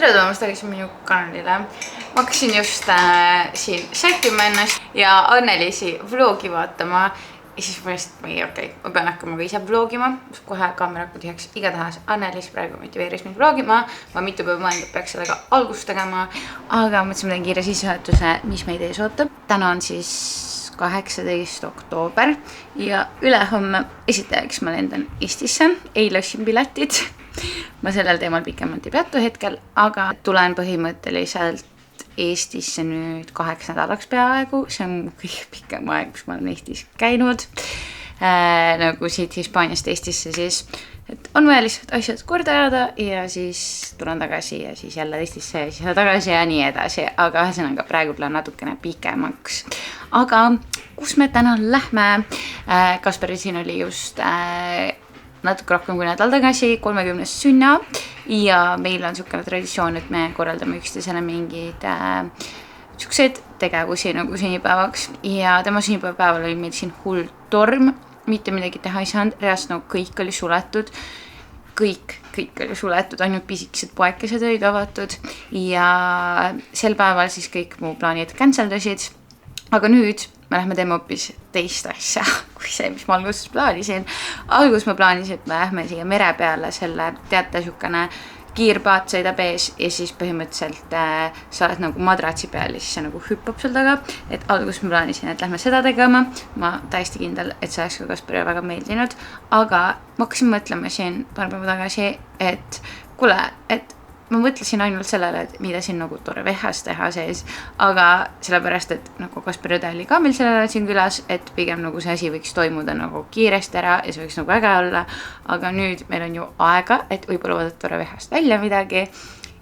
tere tulemast tagasi minu kanalile. Ma hakkasin just siin sättima ennast ja Anneliisi vlogi vaatama. Ja siis mõtlesin, et ma pean hakkama ka ise vlogima. Kohe kaameraku tihaks igatahes Anneliis praegu motiveeris mind vlogima. Ma mitu päeva mõelnud, et peaks sellega algust tegema. Aga mõtlesin, ma teen kiire sissejuhatuse, mis meid ees ootab. Täna on siis 18. oktoober ja ülehomme esitajaks ma lendan Eestisse. Eile ostsin piletid. Ma sellel teemal pikemalt ei peatu hetkel, aga tulen põhimõtteliselt Eestisse nüüd 8 nädalaks peaaegu. See on kõige pikem aeg, kus ma olen Eestis käinud. Nagu siit Hispaaniast Eestisse siis. Et on vaja lihtsalt asjad korda ajada ja siis tulen tagasi ja siis jälle Eestisse ja siis tagasi ja nii edasi. Aga ühesõnaga praegu plaan natukene pikemaks. Aga kus me täna lähme? Kasperi siin oli just natuke rohkem kui nädal tagasi 30. sünna ja meil on niisugune traditsioon, et me korraldame üksteisele mingeid niisuguseid tegevusi nagu sünnipäevaks ja tema sünnipäeval oli meil siin hull torm, mitte midagi teha ei saanud, reast nagu kõik oli suletud, kõik oli suletud, ainult pisikesed poekesed olid avatud ja sel päeval siis kõik mu plaanid canceldasid, aga nüüd me lähme teeme hoopis teist asja, kui see, mis ma alguses plaanisin. Algus ma plaanisin, et me lähme siia mere peale selle, teate, niisugune kiirpaat sõidab ees ja siis põhimõtteliselt sa oled nagu madratsi peal ja siis see nagu hüppab sul taga. Et algus ma plaanisin, et lähme seda tegema. Ma täiesti kindel, et see oleks ka Kasperile väga meeldinud. Aga ma hakkasin mõtlema siin paar päeva tagasi, et kuule, et ma mõtlesin ainult sellele, et mida siin nagu tore vehas teha sees, aga sellepärast, et nagu Kasper õde oli ka meil sellele siin külas, et pigem nagu see asi võiks toimuda nagu kiiresti ära ja see võiks nagu äge olla, aga nüüd meil on ju aega, et võib-olla vaadata tore vehast välja midagi.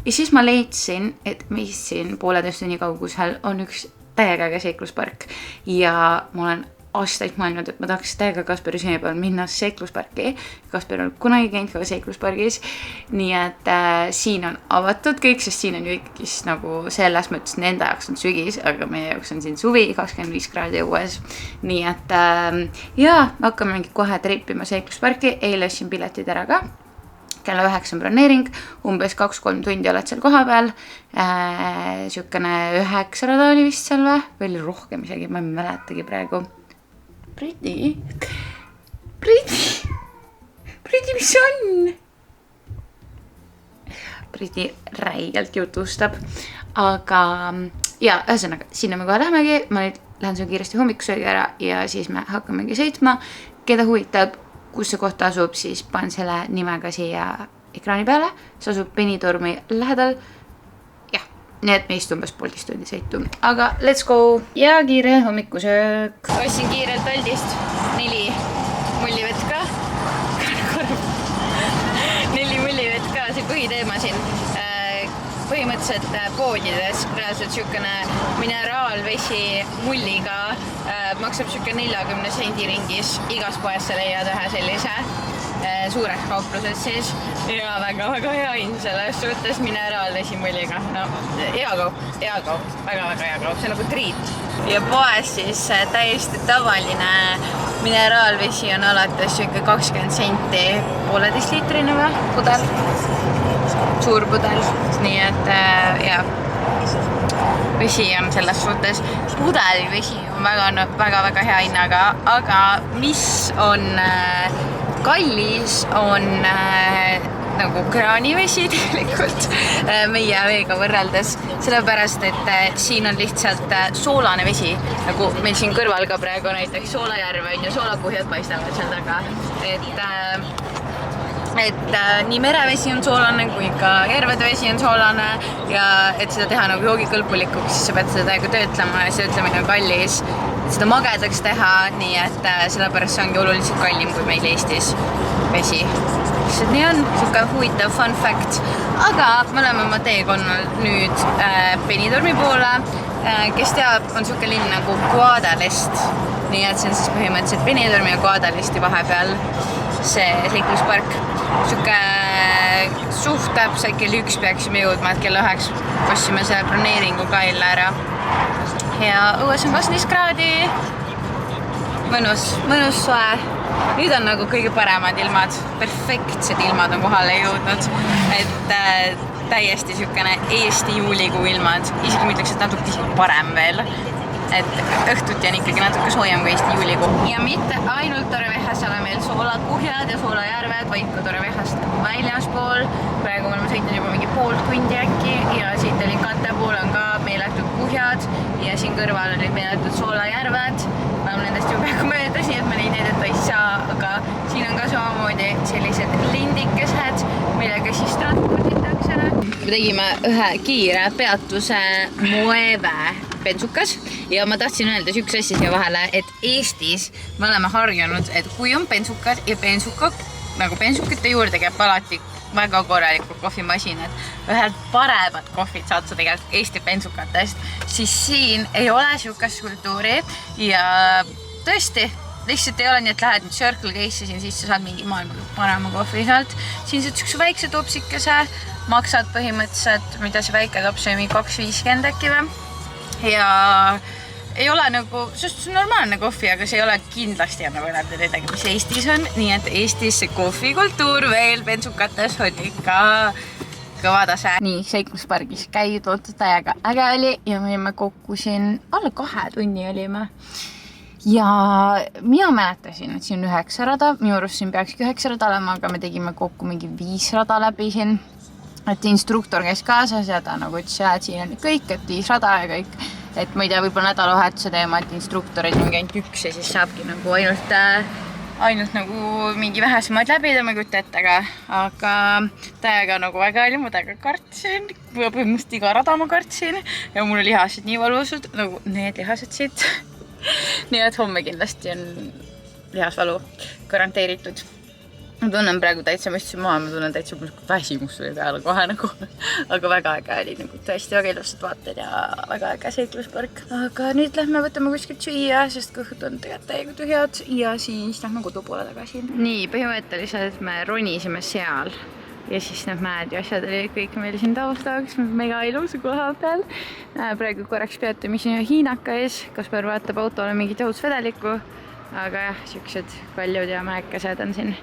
Ja siis ma leidsin, et meist siin 1,5 tunni kaugusel on üks täiega äge seikluspark ja ma olen aastaid mõelnud, et ma tahaks täiega Kasperi sünnipäeval minna seiklusparki. Kasper on kunagi käinud ka seikluspargis. Nii et siin on avatud kõik, sest siin on ju ikkagi nagu selles mõttes nende jaoks on sügis, aga meie jaoks on siin suvi 25 kraadi õues. Nii et jaa, me hakkame kohe tripima seiklusparki. Eile ostsin piletid ära ka. Kella 9 on broneering, umbes 2-3 tundi oled seal koha peal. Siukene 900 oli vist seal või oli rohkem isegi, ma ei mäletagi praegu. Pridi, mis on? Pridi räigelt jutustab, aga ja ühesõnaga, sinna me kohe lähmegi, ma nüüd lähen seal kiiresti hommikusöögi ära ja siis me hakkamegi sõitma. Keda huvitab, kus see koht asub, siis panen selle nimega siia ekraani peale, see asub Benidormi lähedal. Nii et meist umbes 1,5 tundi sõitu. Aga let's go! Ja kiire hommikusöök. Ostsin kiirelt Aldist 4 mullivett ka. 4 mullivett ka, see põhiteema siin. Põhimõtteliselt poodides reaalselt niisugune mineraalvesi mulliga maksab niisugune 40 sendi ringis. Igas poes sa leiad ühe sellise suureks kaupluses siis ja väga hea hind selles suhtes mineraalvesi mulliga. No, hea kaup, väga hea kaup, see on nagu triit. Ja poes siis täiesti tavaline mineraalvesi on alates 20 senti 1,5 liitrine pudel, suur pudel, nii et ja vesi on selles suhtes, pudelivesi on väga hea hinnaga, aga mis on kallis on nagu kraanivesi tegelikult meie veega võrreldes, sellepärast, et siin on lihtsalt soolane vesi, nagu meil siin kõrval ka praegu näiteks Soolajärv on ja soolakuhjad paistavad seal taga, et nii merevesi on soolane kui ka järvede vesi on soolane ja et seda teha nagu joogikõlbulikuks, siis sa pead seda täiega töötlema ja see töötlemine on kallis, et seda magedaks teha, nii et sellepärast see ongi oluliselt kallim kui meil Eestis vesi. Lihtsalt nii on, niisugune huvitav fun fact, aga me oleme oma teekonnal nüüd Benidormi poole, kes teab, on niisugune linn nagu Guadalest, nii et see on siis põhimõtteliselt Benidormi ja Guadalesti vahepeal see seikluspark. Niisugune suht täpselt kell 1 peaksime jõudma, et kell 9 ostsime selle broneeringu ka eile ära. Ja õues on 12 kraadi, mõnus soe. Nüüd on nagu kõige paremad ilmad, perfektsed ilmad on kohale jõudnud, et täiesti siukene Eesti juulikuu ilmad, isegi ma ütleks, et natuke isegi parem veel. Et õhtuti on ikkagi natuke soojem kui Eesti juulikuu. Ja mitte ainult Torevehas ole meil soolakuhjad ja soolajärved, vaid ka Torevehast väljaspool. Praegu me oleme sõitnud juba mingi poolt tundi äkki ja siit Alicante pool on ka meeletud kuhjad ja siin kõrval olid meeletud soolajärved. Me oleme nendest juba peaaegu möödas, nii et me neid näidata ei saa, aga siin on ka samamoodi sellised lindikesed, millega siis transporditakse. Me tegime ühe kiire peatuse Moeve bensukas ja ma tahtsin öelda üks asja siia vahele, et Eestis me oleme harjunud, et kui on bensukad ja nagu bensukate juurde käib alati väga korralikud kohvimasinad, ühed paremad kohvid saad sa tegelikult Eesti bensukatest, siis siin ei ole siukest kultuuri ja tõesti, lihtsalt ei ole nii, et lähed nüüd Circle K-sse siin sisse, saad mingi maailma parema kohvi sealt. Siin saad üks väikse topsikese, maksad põhimõtteliselt, mida see väike tops on, 2,50 äkki või? Ja ei ole nagu, sest see on normaalne kohvi, aga see ei ole kindlasti enam võrrelda midagi, mis Eestis on. Nii et Eestis see kohvikultuur veel bensukates on ikka kõva tase. Nii, seikluspargis käidud, täiega äge oli ja me olime kokku siin alla 2 tunni olime. Ja mina mäletasin, et siin on 9 rada, minu arust siin peakski 9 rada olema, aga me tegime kokku mingi 5 rada läbi siin. Et instruktor käis kaasas ja ta nagu ütles, et siin on kõik, et 5 rada ja kõik. Et ma ei tea, võib-olla nädalavahetuse teema, et instruktorid ongi ainult 1 ja siis saabki nagu ainult nagu mingi vähesemad läbida, ma ei kujuta ette, aga täiega nagu väga oli, ma täiega kartsin, põhimõtteliselt iga rada ma kartsin ja mul lihased nii valusud, nagu need lihased siit. Nii et homme kindlasti on lihasvalu garanteeritud. Ma tunnen praegu täitsa mõistsin maha, ma tunnen täitsa väsimus või peale kohe nagu, aga väga äge oli nagu tõesti väga ilusad vaated ja väga äge seikluspark. Aga nüüd lähme võtame kuskilt süüa, sest kõhud on tegelikult täiega tühjad ja siis lähme kodu poole tagasi. Nii, põhimõtteliselt me ronisime seal ja siis need mäed ja asjad olid kõik meil siin taustaks, mega ilusa koha peal. Praegu korraks peatumiseni Hiinaka ees, Kaspar vaatab autole mingit õhutusvedelikku, aga jah, siuksed kaljud ja mäekesed on siin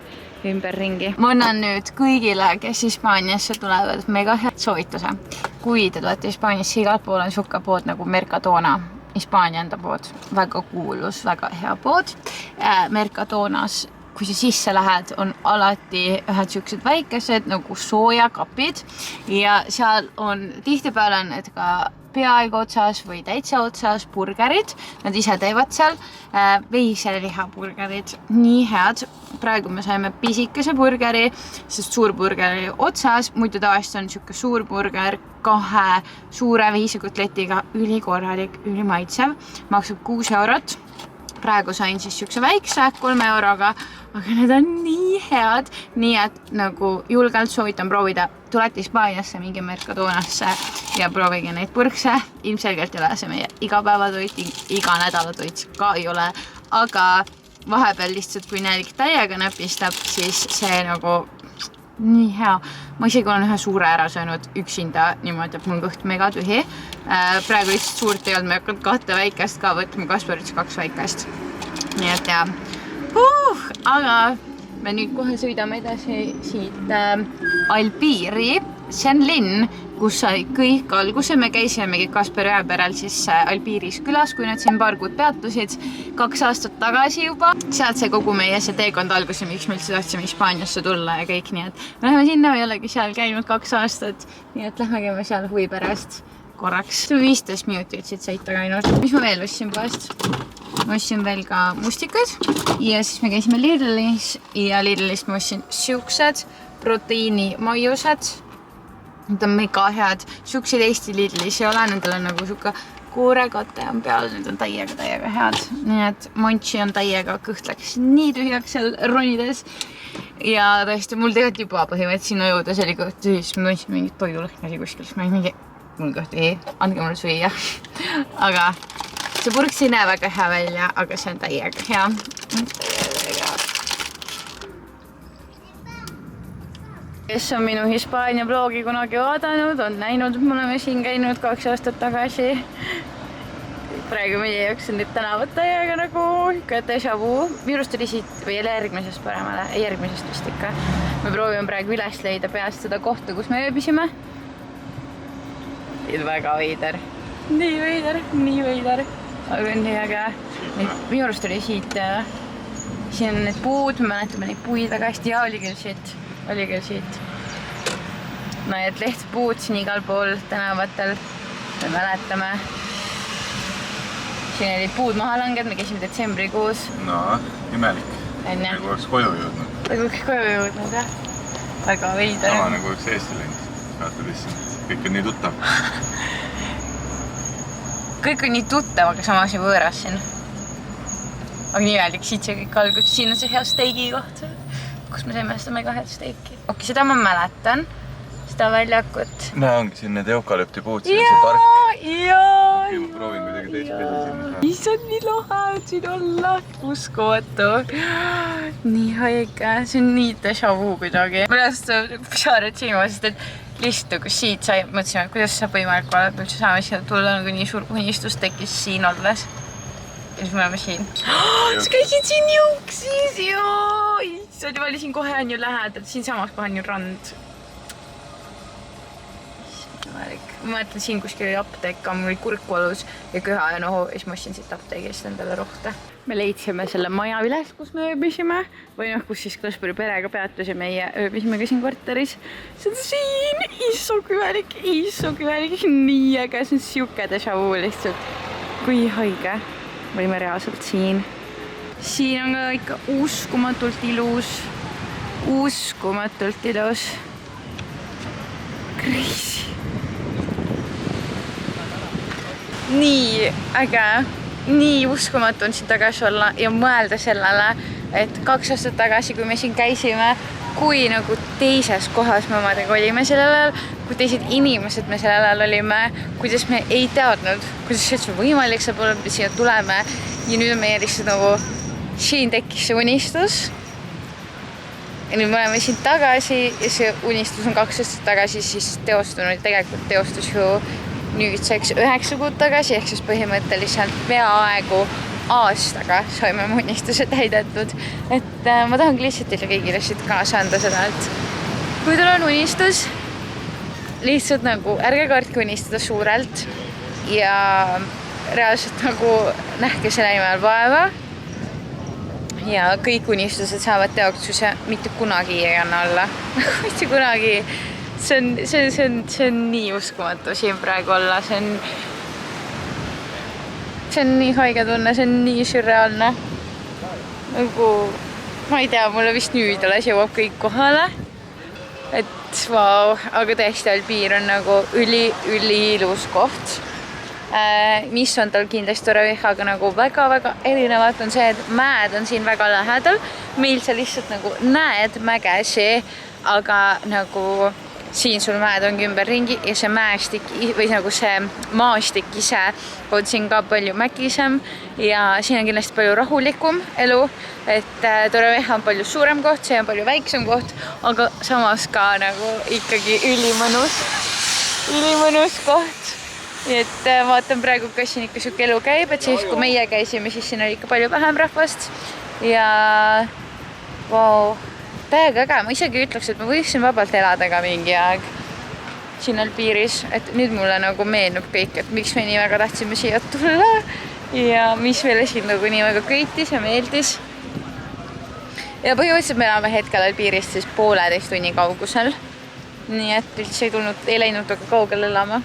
ümberringi. Ma annan nüüd kõigile, kes Hispaaniasse tulevad, mega hea soovituse. Kui te tulete Hispaaniasse, igal pool on suhka pood nagu Mercadona, Hispaania enda pood, väga kuulus, väga hea pood. Mercadonas, kui sa sisse lähed, on alati ühed siuksed väikesed nagu soojakapid ja seal on tihtipeale need ka peaaegu otsas või täitsa otsas burgerid. Nad ise teevad seal veiselihaburgerid, nii head. Praegu me saime pisikese burgeri, sest suur burgeri otsas. Muidu tavaliselt on siuke suur burger 2 suure veisekotletiga, ülikorralik, ülimaitsev. Maksab 6 €. Praegu sain siis siukse väikse 3 €-ga, aga need on nii head, nii et nagu julgelt soovitan proovida. Tulete Hispaaniasse, mingi Mercadonasse ja proovige neid purkse. Ilmselgelt ei ole see meie igapäevatoit, iga nädalatoit ka ei ole, aga vahepeal lihtsalt, kui nälg täiega näpistab, siis see nagu nii hea. Ma isegi olen ühe suure ära söönud üksinda, niimoodi, et mul kõht mega tühi. Praegu lihtsalt suurt ei olnud, me hakkad 2 väikest ka võtma, Kaspar ütles 2 väikest. Nii et ja, aga me nüüd kohe sõidame edasi siit Alpiiri. See on linn, kus sai kõik alguse. Me käisimegi Kaspar Jõeperel siis Alpiiris külas, kui nad siin paar kuud peatusid 2 aastat tagasi juba. Sealt see kogu meie see teekond alguse, miks me üldse tahtsime Hispaaniasse tulla ja kõik, nii et me läheme sinna, me ei olegi seal käinud 2 aastat, nii et lähme käime seal huvi pärast korraks. 15 minutit siit sõita käinud. Mis ma veel ostsin poest? Ma ostsin veel ka mustikaid ja siis me käisime Lidlis ja Lidlist ma ostsin siuksed proteiinimaiused. Need on mega head. Siukseid Eesti Lidlis ei ole, nendel on nagu siuke koorekate on peal, need on täiega head. Nii et Montši on täiega, kõht läks nii tühjaks seal ronides. Ja tõesti, mul tegelikult juba põhimõtteliselt sinna jõudes oli kõht tühis, ma tundsin mingit toidulõhnasi kuskil, ma mingi, mul kõht ei, andke mulle süüa. Aga see purks ei näe väga hea välja, aga see on täiega hea. Kes on minu Hispaania blogi kunagi vaadanud, on näinud, et me oleme siin käinud 2 aastat tagasi. Praegu meie jaoks on nüüd tänavad täiega nagu déjà vu. Minust oli siit või järgmisest paremale, järgmisest vist ikka. Me proovime praegu üles leida peast seda kohta, kus me ööbisime. Väga veider. Nii veider. Aga on nii äge. Minu arust oli siit, siin on need puud, me mäletame neid puid väga hästi ja oli küll siit. No et lehtpuud siin igal pool tänavatel, me mäletame. Siin oli puud maha langed, me käisime detsembrikuus. No, imelik. Nagu oleks koju jõudnud. Jah. Väga veider. Sama nagu oleks Eesti läinud. Vaata lihtsalt, kõik on nii tuttav. Kõik on nii tuttav, aga samas nii võõras siin. Aga nii öeldik, siit see kõik algus. Siin on see hea steigi koht, kus me saime seda mega head steiki. Okei, seda ma mäletan. Seda väljakut. No ongi siin need eukalüptipuud, siin on see park. Jaa. Ma proovin kuidagi teistpidi sinna. Issand, nii lahe siin olla. Uskumatu. Nii haige. See on nii déjà vu kuidagi. Pärast pisaared silma, sest et lihtsalt kui siit sai, mõtlesime, kuidas saab võimalik olla, et üldse saame siia tulla, nagu nii suur unistus tekkis siin olles. Ja siis me oleme siin. Sa käisid siin juuksis, joo! Issand, ma olin siin kohe on ju lähedalt, siin samas kohe on ju rand. Ma mõtlen siin kuskil oli apteek, mul oli kurk valus ja köha ja nohu ja siis ma ostsin siit apteegist endale rohte. Me leidsime selle maja üles, kus me ööbisime või kus siis Klasperi perega peatusime ja ööbisime ka siin kvartalis. See on siin, issu küvelik, nii äge, see on siuke déjà vu lihtsalt. Kui haige, me olime reaalselt siin. Siin on ka ikka uskumatult ilus. Crazy. Nii äge, nii uskumatu on siin tagasi olla ja mõelda sellele, et 2 aastat tagasi, kui me siin käisime, kui nagu teises kohas me omadega olime sellel ajal, kui teised inimesed me sellel ajal olime, kuidas me ei teadnud, kuidas see võimalik saab olla, me siia tuleme ja nüüd on meie lihtsalt nagu siin tekkis see unistus. Ja nüüd me oleme siin tagasi ja see unistus on 2 aastat tagasi siis teostunud, tegelikult teostus ju nüüdseks 9 kuud tagasi, ehk siis põhimõtteliselt peaaegu aastaga saime unistuse täidetud. Et ma tahangi lihtsalt teile kõigile siit kaasa anda seda, et kui teil on unistus, lihtsalt nagu ärge kartke unistada suurelt ja reaalselt nagu nähke selle nimel vaeva ja kõik unistused saavad teoks ja mitte kunagi ei anna alla. Mitte kunagi. See on nii uskumatu siin praegu olla, see on nii haige tunne, see on nii sürreaalne. Nagu, ma ei tea, mulle vist nüüd alles jõuab kõik kohale. Et vau, aga tõesti Alpiir on nagu üli ilus koht. Mis on tal kindlasti Torreviejaga nagu väga erinevat on see, et mäed on siin väga lähedal. Meil sa lihtsalt nagu näed mägesi, aga nagu siin sul mäed ongi ümber ringi ja see mäestik või nagu see maastik ise on siin ka palju mägisem ja siin on kindlasti palju rahulikum elu, et Torrevieja on palju suurem koht, see on palju väiksem koht, aga samas ka nagu ikkagi ülimõnus koht. Et vaatan praegu, kas siin ikka siuke elu käib, et siis kui meie käisime, siis siin oli ikka palju vähem rahvast ja vau. Täiega äge, ma isegi ütleks, et ma võiksin vabalt elada ka mingi aeg siin Alpiiris, et nüüd mulle nagu meenub kõik, et miks me nii väga tahtsime siia tulla ja mis meile siin nagu nii väga köitis ja meeldis. Ja põhimõtteliselt me elame hetkel Alpiirist siis 1,5 tunni kaugusel, nii et üldse ei läinud väga kaugel elama.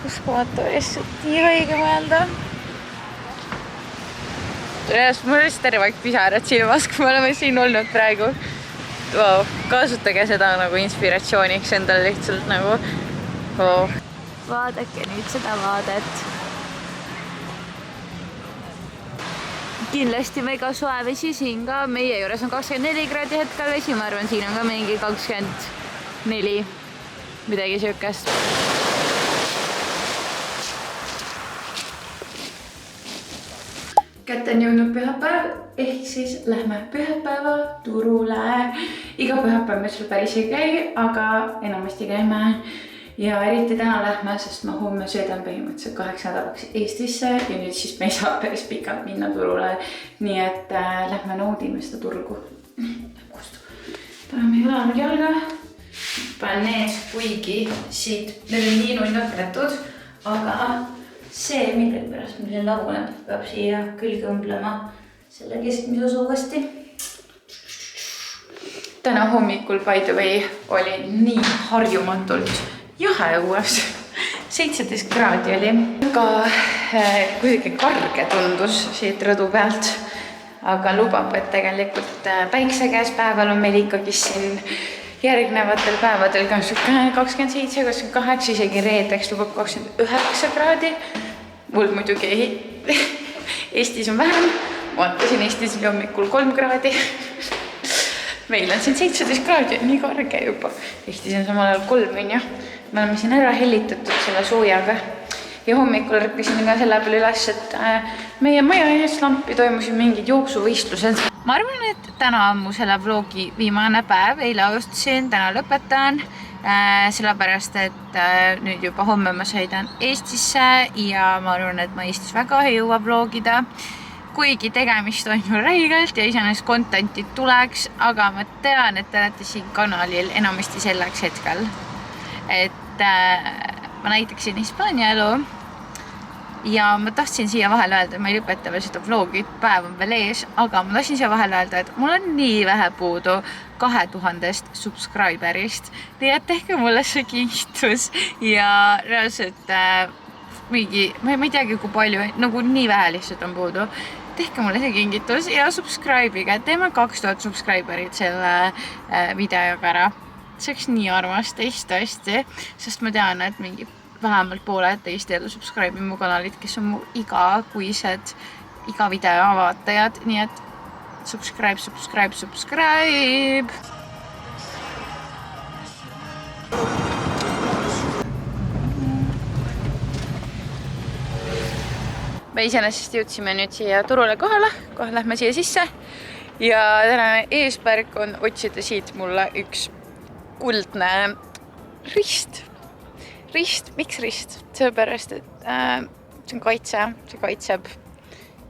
Uskumatu lihtsalt nii haige mõelda. Mul on lihtsalt terve aeg pisarad silmas, kui me oleme siin olnud praegu. Wow, kasutage seda nagu inspiratsiooniks endal lihtsalt nagu. Wow. Vaadake nüüd seda vaadet. Kindlasti mega soe vesi siin ka. Meie juures on 24 kraadi hetkel vesi, ma arvan, siin on ka mingi 24 midagi siukest. Kätte on jõudnud pühapäev, ehk siis lähme pühapäeva turule. Iga pühapäev me seal päris ei käi, aga enamasti käime. Ja eriti täna lähme, sest ma homme sõidan põhimõtteliselt 8 nädalaks Eestisse ja nüüd siis me ei saa päris pikalt minna turule. Nii et lähme naudime seda turgu. Paneme jalanud jalga panen need, kuigi siit, need on nii nunnakletud, aga see, millegipärast mul see laguneb, peab siia külge õmblema selle keskmise osa uuesti. Täna hommikul, by the way, oli nii harjumatult jahe õues. 17 kraadi oli. Aga kuidagi karge tundus siit rõdu pealt. Aga lubab, et tegelikult päikse käes päeval on meil ikkagi siin järgnevatel päevadel 27, 28, isegi reedeks lubab 29 kraadi. Mul muidugi Eestis on vähem. Vaatasin Eestis hommikul 3 kraadi. Meil on siin 17 kraadi, nii karge juba. Eestis on samal ajal 3 on ju. Me oleme siin ära hellitatud selle soojaga. Ja hommikul rõppisin ka selle peale üles, et meie maja ees lampi toimusid mingid jooksuvõistlused. Ma arvan, et täna on mu selle vlogi viimane päev. Eile alustasin, täna lõpetan. Sellepärast, et nüüd juba homme ma sõidan Eestisse ja ma arvan, et ma Eestis väga ei jõua vlogida. Kuigi tegemist on ju räigelt ja iseenesest contenti tuleks, aga ma tean, et te olete siin kanalil enamasti selleks hetkel, et ma näitaksin Hispaania elu ja ma tahtsin siia vahel öelda, et ma ei lõpeta veel seda vlogi, päev on veel ees, aga ma tahtsin siia vahel öelda, et mul on nii vähe puudu 2000 subscriberist, nii et tehke mulle see kingitus ja reaalselt mingi, ma ei teagi kui palju, nagu nii vähe lihtsalt on puudu. Tehke mulle see kingitus ja subscribe'iga, teeme 2000 subscriberit selle videoga ära. See oleks nii armas teist tõesti, sest ma tean, et mingi vähemalt pooled teist jälle subscribe'i mu kanalit, kes on mu igakuised, iga video vaatajad, nii et subscribe. Me iseenesest jõudsime nüüd siia turule kohale, kohe lähme siia sisse ja tänane eesmärk on otsida siit mulle üks kuldne rist. Miks rist? Sellepärast, et see on kaitse, see kaitseb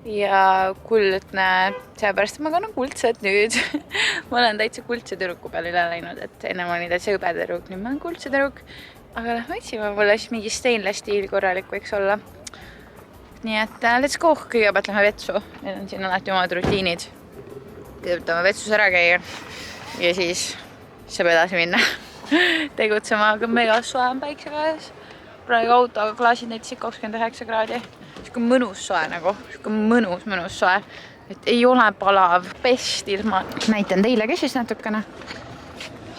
ja kuldne, sellepärast, et ma kannan kuldsed nüüd. Ma olen täitsa kuldse türuku peale üle läinud, et enne ma olin täitsa hõbe türuuk, nüüd ma olen kuldse türuuk, aga lähme otsima, mulle siis mingi stainless stiil korralik võiks olla. Nii et let's go, kõigepealt lähme vetsu, need on siin alati omad rutiinid. Kõigepealt vetsus ära käia ja siis saab edasi minna tegutsema, aga mega soe on päikse käes. Praegu autoga klaasid näitasid 29 kraadi. Siuke mõnus soe nagu, siuke mõnus soe, et ei ole palav, best ilma. Näitan teile ka siis natukene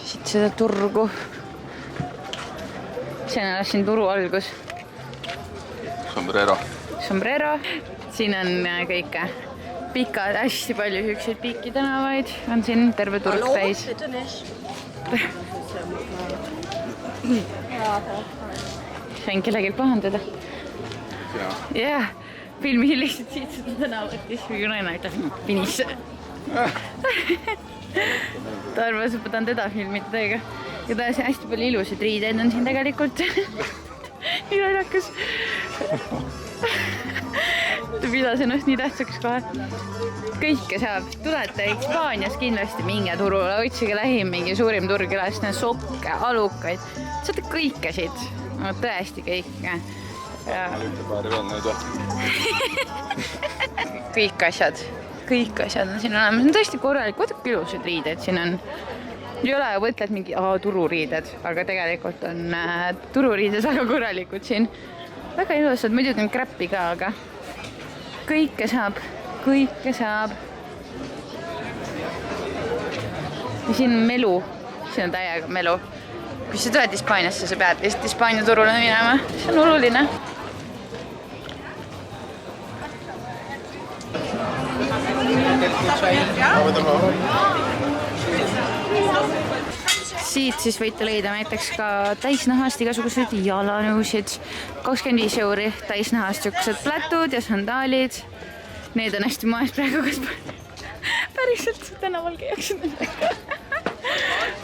siit seda turgu. See on siin turu algus. Sombrero. Siin on kõike pikad, hästi palju hükseid pikki tänavaid. On siin terve turg täis. Sain kellelgi pahandada. Jah, filmi lihtsalt siit seda tänavat ja siis naine ütleb finisse. Ta arvas, et ma tahan teda filmida teiega. Ja ta on hästi palju ilusad riided on siin tegelikult. Nii naljakas. Ta pidas ennast nii tähtsaks kohe. Kõike saab. Tulete Hispaanias kindlasti minge turule, otsige lähim mingi suurim turg üles, sokke, alukaid. Saate kõike siit. No, tõesti kõike. Kõik asjad on siin olemas. On tõesti korralik. Vaadake ilusad riided siin on. Ei ole võtled mingi tururiided, aga tegelikult on tururiided väga korralikud siin. Väga ilusad, muidugi on kräppi ka, aga kõike saab. Ja siin on melu, siin on täiega melu. Kui sa tuled Hispaaniasse, sa pead lihtsalt Hispaania turule minema, see on oluline. Siit siis võite leida näiteks ka täisnahast igasugused jalanõusid. 25 euri täisnahast siuksed plätud ja sandaalid. Need on hästi maes praegu, kas päriselt tänaval käiakse nendega.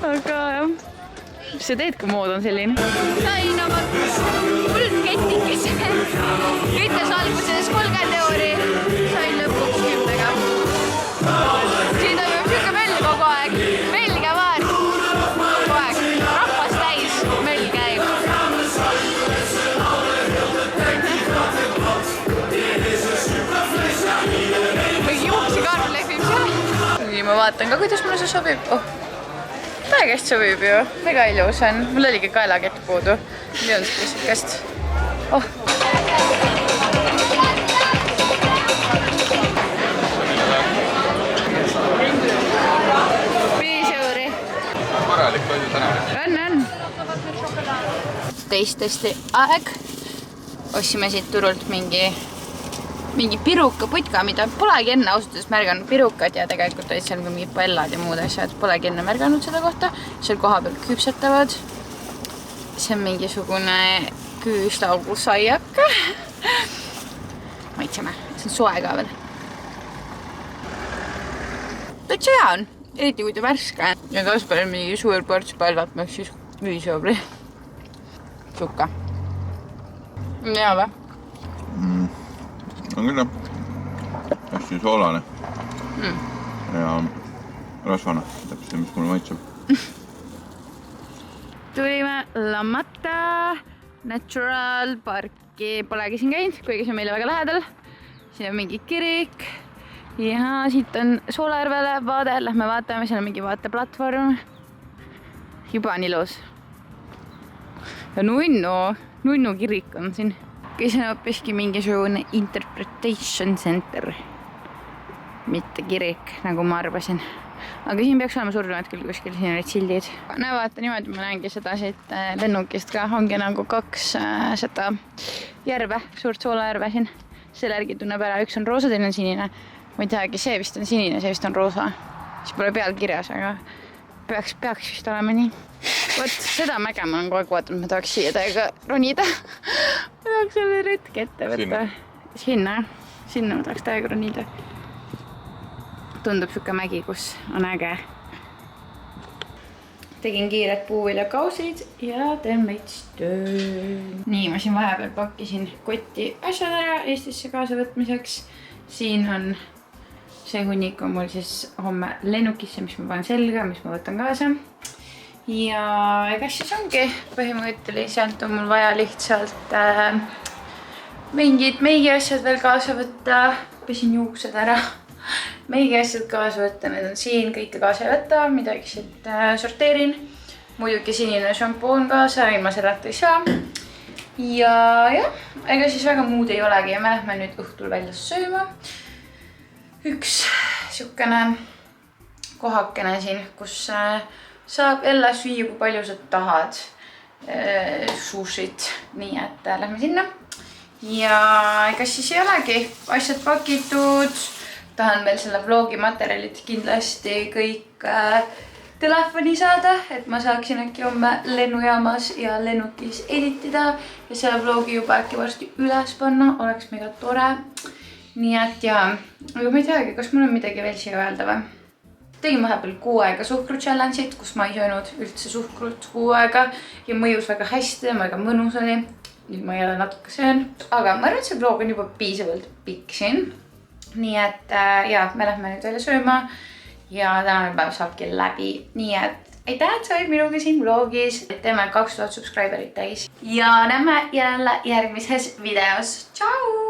Aga mis sa teed, kui mood on selline? Sain oma kuldketikese. Ütles alguses 30 euri. Sain lõpuks 10-ga. Siin toimub siuke möll kogu aeg. Melge vaat. Kogu aeg. vaatan ka, kuidas mulle see sobib. Täiegast sobib ju. Väga ilus on. Mul oligi kaelakett puudu. Nüüd on sihukest. Korralik toidu täna. On. Teistesti aeg. Ostsime siit turult mingi piruka putka, mida polegi enne ausutades märganud. Pirukad ja tegelikult olid seal mingi pellad ja muud asjad. Polegi enne märganud seda kohta. Seal koha peal küpsetavad. See on mingisugune küüslaugusaiaka. Maitseme. See on soe ka veel. Täitsa hea on. Eriti kui ta värske. Ja Kaspar on mingi suur ports palvatmaks siis 5 euro. Sukka. Hea või? On küll jah. Hästi soolane. Ja rasvane. Täpselt, mis mulle maitseb. Tulime Lammata Natural Parki. Polegi siin käinud, kuigi see on meile väga lähedal. Siin on mingi kirik. Ja siit on Soolajärvele vaade. Lähme vaatame, seal on mingi vaateplatvorm. Juba on ilus. Ja Nunnu kirik on siin. See on hoopiski mingisugune interpretation center. Mitte kirik, nagu ma arvasin. Aga siin peaks olema surnud küll kuskil, siin olid sildid. Näe vaata niimoodi, ma näengi seda siit lennukist ka. Ongi nagu 2 seda järve, suurt Soolajärve siin. Selle järgi tunneb ära, üks on roosa, teine on sinine. Ma ei teagi, see vist on sinine, see vist on roosa. Siis pole peal kirjas, aga peaks vist olema nii. Võt, seda mäge ma olen kogu aeg vaatanud, ma tahaks siia täiega ronida. Ma tahaks selle retke ette võtta. Sinna ma tahaks täiega ronida. Tundub siuke mägi, kus on äge. Tegin kiired puuviljakausid ja teen meits töö. Nii, ma siin vahepeal pakkisin kotti asjad ära Eestisse kaasa võtmiseks. Siin on see hunnik on mul siis homme lennukisse, mis ma panen selga, mis ma võtan kaasa. Ja ega siis ongi põhimõtteliselt on mul vaja lihtsalt mingid meigi asjad veel kaasa võtta. Pesin juuksed ära. Meigi asjad kaasa võtta, need on siin, kõike kaasa ei võtta, midagi siit sorteerin. Muidugi sinine šampoon kaasa, ilma selleta ei saa. Ja ega siis väga muud ei olegi ja me lähme nüüd õhtul välja sööma. Üks siukene kohakene siin, kus saab jälle süüa, kui palju sa tahad sushit. Nii et lähme sinna. Ja ega siis ei olegi asjad pakitud. Tahan veel selle vlogi materjalid kindlasti kõik telefoni saada, et ma saaksin äkki homme lennujaamas ja lennukis editida ja selle vlogi juba äkki varsti üles panna, oleks mega tore. Nii et jaa, aga ma ei teagi, kas mul on midagi veel siia öelda või? Tegin vahepeal 6 aega suhkru challenge'it, kus ma ei söönud üldse suhkrut 6 aega ja mõjus väga hästi, väga mõnus oli. Nüüd ma jälle natuke söön. Aga ma arvan, et see vlog on juba piisavalt pikk siin. Nii et jaa, me lähme nüüd välja sööma ja tänane päev saabki läbi. Nii et aitäh, et sa olid minuga siin vlogis. Teeme 2000 subscriberit täis ja näeme jälle järgmises videos. Tšau!